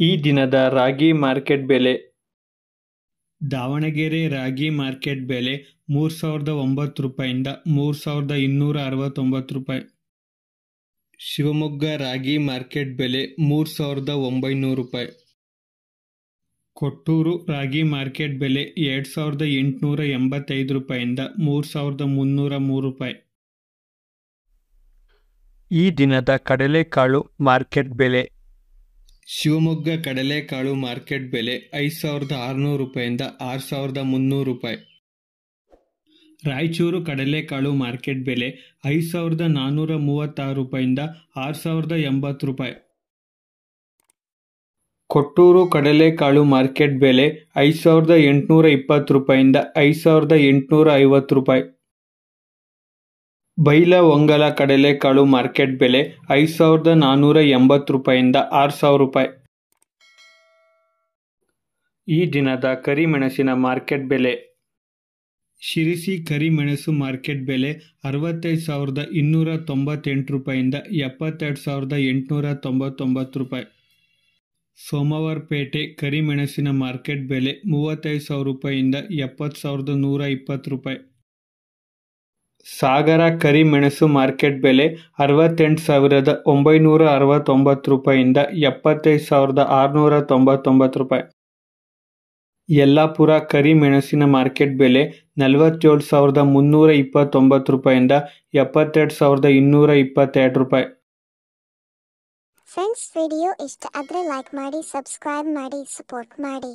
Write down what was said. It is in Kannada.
ಈ ದಿನದ ರಾಗಿ ಮಾರ್ಕೆಟ್ ಬೆಲೆ. ದಾವಣಗೆರೆ ರಾಗಿ ಮಾರ್ಕೆಟ್ ಬೆಲೆ 3,009 ರೂಪಾಯಿಂದ 3,269 ರೂಪಾಯಿ. ಶಿವಮೊಗ್ಗ ರಾಗಿ ಮಾರ್ಕೆಟ್ ಬೆಲೆ 3,900 ರೂಪಾಯಿ. ಕೊಟ್ಟೂರು ರಾಗಿ ಮಾರ್ಕೆಟ್ ಬೆಲೆ 2,885 ರೂಪಾಯಿಂದ 3,303 ರೂಪಾಯಿ. ಈ ದಿನದ ಕಡಲೆಕಾಳು ಮಾರ್ಕೆಟ್ ಬೆಲೆ. ಶಿವಮೊಗ್ಗ ಕಡಲೆಕಾಳು ಮಾರ್ಕೆಟ್ ಬೆಲೆ 5,600 ರೂಪಾಯಿಂದ 6,300 ರೂಪಾಯಿ. ರಾಯಚೂರು ಕಡಲೆಕಾಳು ಮಾರ್ಕೆಟ್ ಬೆಲೆ 5,436 ರೂಪಾಯಿಂದ 6,080 ರೂಪಾಯಿ. ಕೊಟ್ಟೂರು ಕಡಲೆಕಾಳು ಮಾರ್ಕೆಟ್ ಬೆಲೆ 5,820 ರೂಪಾಯಿಂದ 5,850 ರೂಪಾಯಿ. ಬೈಲಹೊಂಗಲ ಕಡಲೆಕಾಳು ಮಾರ್ಕೆಟ್ ಬೆಲೆ 5,480 ರೂಪಾಯಿಂದ 6,000 ರೂಪಾಯಿ. ಈ ದಿನದ ಕರಿಮೆಣಸಿನ ಮಾರ್ಕೆಟ್ ಬೆಲೆ. ಶಿರಸಿ ಕರಿಮೆಣಸು ಮಾರ್ಕೆಟ್ ಬೆಲೆ 65,298 ರೂಪಾಯಿಂದ 72,899 ರೂಪಾಯಿ. ಸೋಮವಾರಪೇಟೆ ಕರಿಮೆಣಸಿನ ಮಾರ್ಕೆಟ್ ಬೆಲೆ 35,000 ರೂಪಾಯಿಂದ 70,120 ರೂಪಾಯಿ. ಸಾಗರ ಕರಿಮೆಣಸು ಮಾರ್ಕೆಟ್ ಬೆಲೆ 68,969 ರೂಪಾಯಿಂದ 75,699 ರೂಪಾಯಿ. ಯಲ್ಲಾಪುರ ಕರಿಮೆಣಸಿನ ಮಾರ್ಕೆಟ್ ಬೆಲೆ 47,329 ರೂಪಾಯಿಂದ 72,222 ರೂಪಾಯಿ. ಫ್ರೆಂಡ್ಸ್, ವಿಡಿಯೋ ಇಷ್ಟ ಆದರೆ ಲೈಕ್ ಮಾಡಿ, ಸಬ್ಸ್ಕ್ರೈಬ್ ಮಾಡಿ, ಸಪೋರ್ಟ್ ಮಾಡಿ.